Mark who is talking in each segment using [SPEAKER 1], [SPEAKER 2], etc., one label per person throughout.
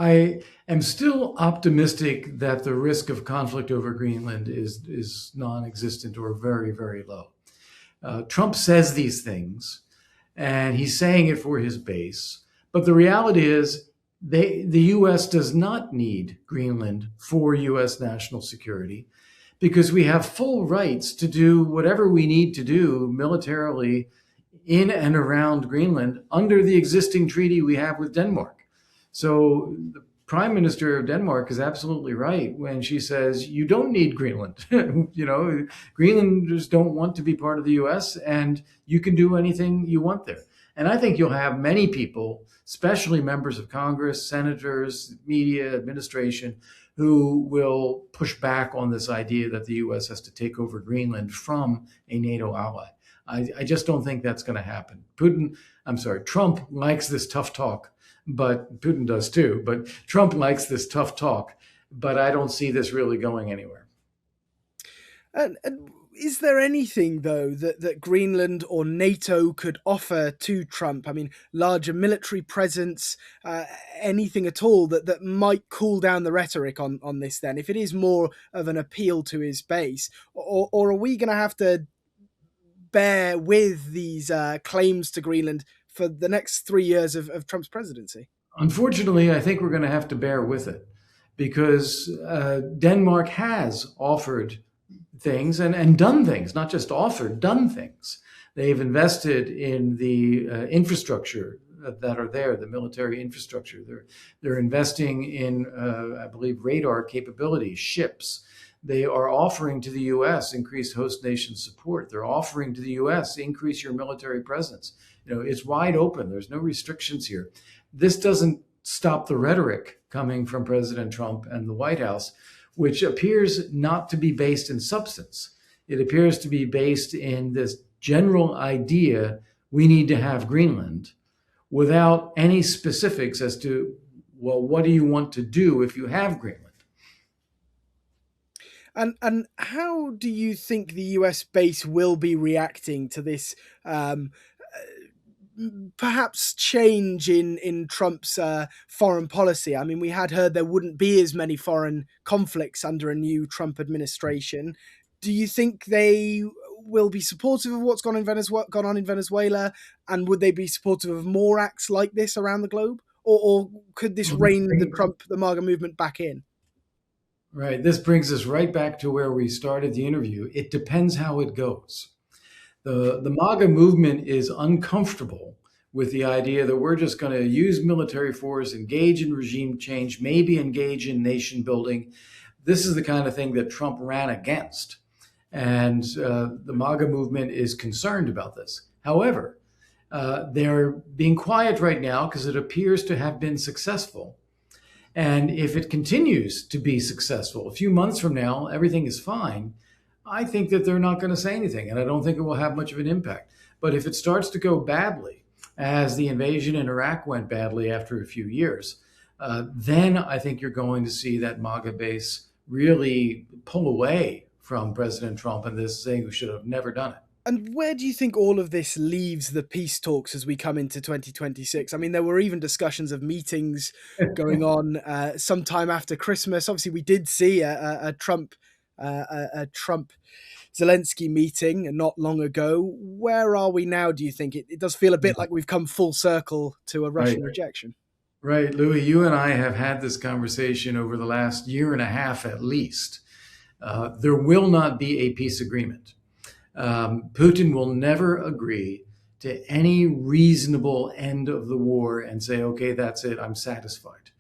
[SPEAKER 1] I am still optimistic that the risk of conflict over Greenland is non-existent or very, very low. Trump says these things, and he's saying it for his base. But the reality is, the U.S. does not need Greenland for U.S. national security because we have full rights to do whatever we need to do militarily in and around Greenland under the existing treaty we have with Denmark. So the Prime Minister of Denmark is absolutely right when she says you don't need Greenland. Greenlanders don't want to be part of the US, and you can do anything you want there. And I think you'll have many people, especially members of Congress, senators, media, administration, who will push back on this idea that the US has to take over Greenland from a NATO ally. I just don't think that's going to happen. Trump likes this tough talk, but Putin does too. But Trump likes this tough talk, but I don't see this really going anywhere.
[SPEAKER 2] And is there anything, though, that Greenland or NATO could offer to Trump? I mean, larger military presence, anything at all that might cool down the rhetoric on this then, if it is more of an appeal to his base? Or are we going to have to bear with these claims to Greenland for the next 3 years of Trump's presidency?
[SPEAKER 1] Unfortunately, I think we're going to have to bear with it because Denmark has offered things and done things, not just offered, done things. They've invested in the infrastructure that are there, the military infrastructure. They're investing in, I believe, radar capabilities, ships. They are offering to the U.S. increased host nation support. They're offering to the U.S. increase your military presence. It's wide open. There's no restrictions here. This doesn't stop the rhetoric coming from President Trump and the White House, which appears not to be based in substance. It appears to be based in this general idea we need to have Greenland without any specifics as to, well, what do you want to do if you have Greenland?
[SPEAKER 2] And how do you think the US base will be reacting to this perhaps change in Trump's foreign policy? I mean, we had heard there wouldn't be as many foreign conflicts under a new Trump administration. Do you think they will be supportive of what's gone on in Venezuela? And would they be supportive of more acts like this around the globe? Or could this rein the MAGA movement back in?
[SPEAKER 1] Right. This brings us right back to where we started the interview. It depends how it goes. The MAGA movement is uncomfortable with the idea that we're just going to use military force, engage in regime change, maybe engage in nation building. This is the kind of thing that Trump ran against. And the MAGA movement is concerned about this. However, they're being quiet right now because it appears to have been successful. And if it continues to be successful, a few months from now, everything is fine, I think that they're not going to say anything, and I don't think it will have much of an impact. But if it starts to go badly, as the invasion in Iraq went badly after a few years, then I think you're going to see that MAGA base really pull away from President Trump and this, saying we should have never done it.
[SPEAKER 2] And where do you think all of this leaves the peace talks as we come into 2026? I mean, there were even discussions of meetings going on sometime after Christmas. Obviously, we did see a Trump Zelensky meeting not long ago. Where are we now, do you think? It does feel a bit like we've come full circle to a Russian rejection.
[SPEAKER 1] Right, Louis, you and I have had this conversation over the last year and a half at least. There will not be a peace agreement. Putin will never agree to any reasonable end of the war and say, okay, that's it, I'm satisfied.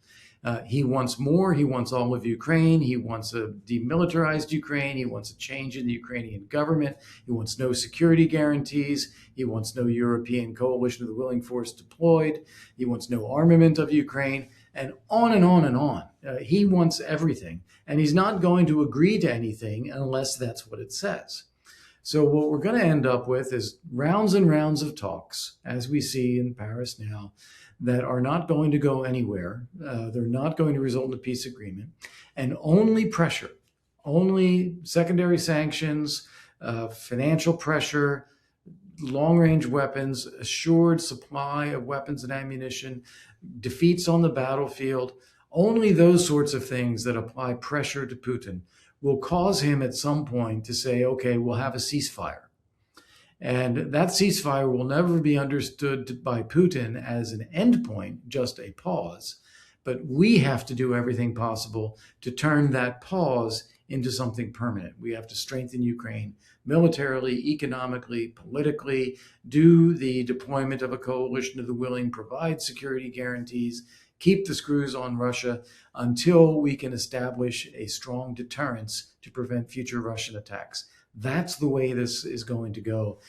[SPEAKER 1] He wants more. He wants all of Ukraine. He wants a demilitarized Ukraine. He wants a change in the Ukrainian government. He wants no security guarantees. He wants no European coalition of the willing force deployed. He wants no armament of Ukraine, and on and on and on. He wants everything, and he's not going to agree to anything unless that's what it says. So what we're going to end up with is rounds and rounds of talks, as we see in Paris now, that are not going to go anywhere. They're not going to result in a peace agreement. And only pressure, only secondary sanctions, financial pressure, long-range weapons, assured supply of weapons and ammunition, defeats on the battlefield, Only those sorts of things that apply pressure to Putin will cause him at some point to say, okay, we'll have a ceasefire. And that ceasefire will never be understood by Putin as an endpoint, just a pause. But we have to do everything possible to turn that pause into something permanent. We have to strengthen Ukraine militarily, economically, politically, do the deployment of a coalition of the willing, provide security guarantees, keep the screws on Russia until we can establish a strong deterrence to prevent future Russian attacks. That's the way this is going to go.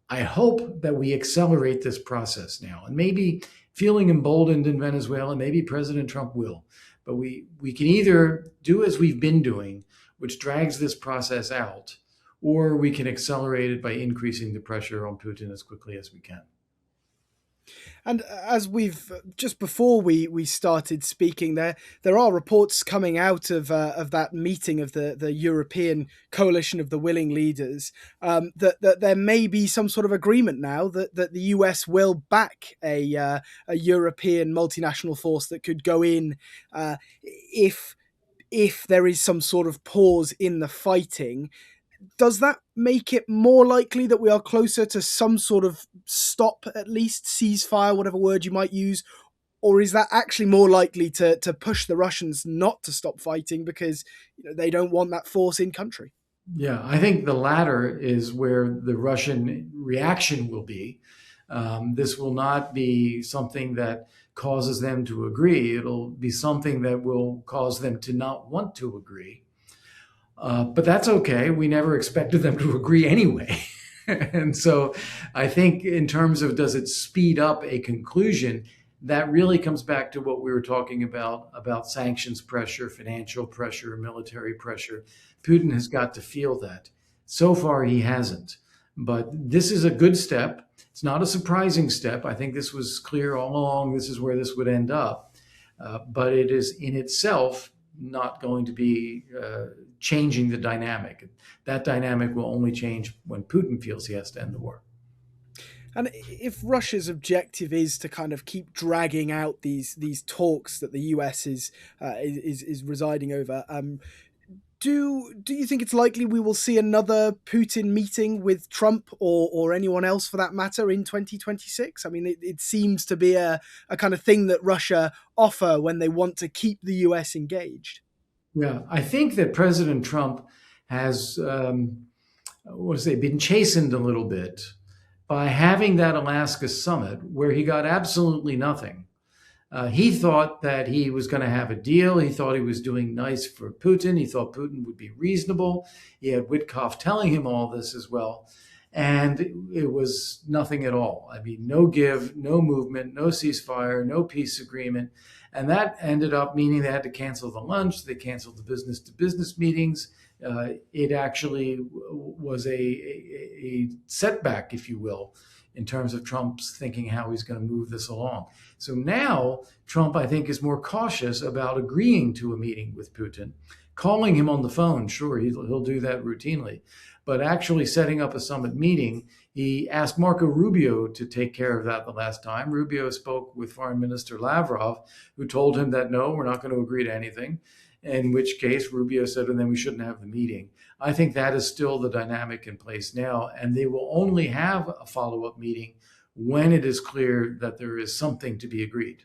[SPEAKER 1] I hope that we accelerate this process now, and maybe feeling emboldened in Venezuela, maybe President Trump will. But we can either do as we've been doing, which drags this process out, or we can accelerate it by increasing the pressure on Putin as quickly as we can.
[SPEAKER 2] And as we've just before we started speaking, there are reports coming out of that meeting of the European coalition of the willing leaders, that there may be some sort of agreement now that the US will back a European multinational force that could go in if there is some sort of pause in the fighting. Does that make it more likely that we are closer to some sort of stop, at least ceasefire, whatever word you might use? Or is that actually more likely to push the Russians not to stop fighting because they don't want that force in country?
[SPEAKER 1] Yeah, I think the latter is where the Russian reaction will be. This will not be something that causes them to agree. It'll be something that will cause them to not want to agree. But that's okay. We never expected them to agree anyway. And so I think in terms of does it speed up a conclusion, that really comes back to what we were talking about sanctions pressure, financial pressure, military pressure. Putin has got to feel that. So far, he hasn't. But this is a good step. It's not a surprising step. I think this was clear all along. This is where this would end up. But it is in itself not going to be changing the dynamic. That dynamic will only change when Putin feels he has to end the war.
[SPEAKER 2] And if Russia's objective is to kind of keep dragging out these talks that the US is residing over, do you think it's likely we will see another Putin meeting with Trump or anyone else for that matter in 2026? I mean, it seems to be a kind of thing that Russia offer when they want to keep the US engaged.
[SPEAKER 1] Yeah, I think that President Trump has, been chastened a little bit by having that Alaska summit where he got absolutely nothing. He thought that he was going to have a deal. He thought he was doing nice for Putin. He thought Putin would be reasonable. He had Witkoff telling him all this as well. And it was nothing at all. I mean, no give, no movement, no ceasefire, no peace agreement. And that ended up meaning they had to cancel the lunch. They canceled the business-to-business meetings. It actually was a setback, if you will, in terms of Trump's thinking how he's going to move this along. So now Trump, I think, is more cautious about agreeing to a meeting with Putin, calling him on the phone. Sure, he'll do that routinely. But actually setting up a summit meeting, he asked Marco Rubio to take care of that the last time. Rubio spoke with Foreign Minister Lavrov, who told him that, no, we're not going to agree to anything, in which case Rubio said, and then we shouldn't have the meeting. I think that is still the dynamic in place now, and they will only have a follow-up meeting when it is clear that there is something to be agreed.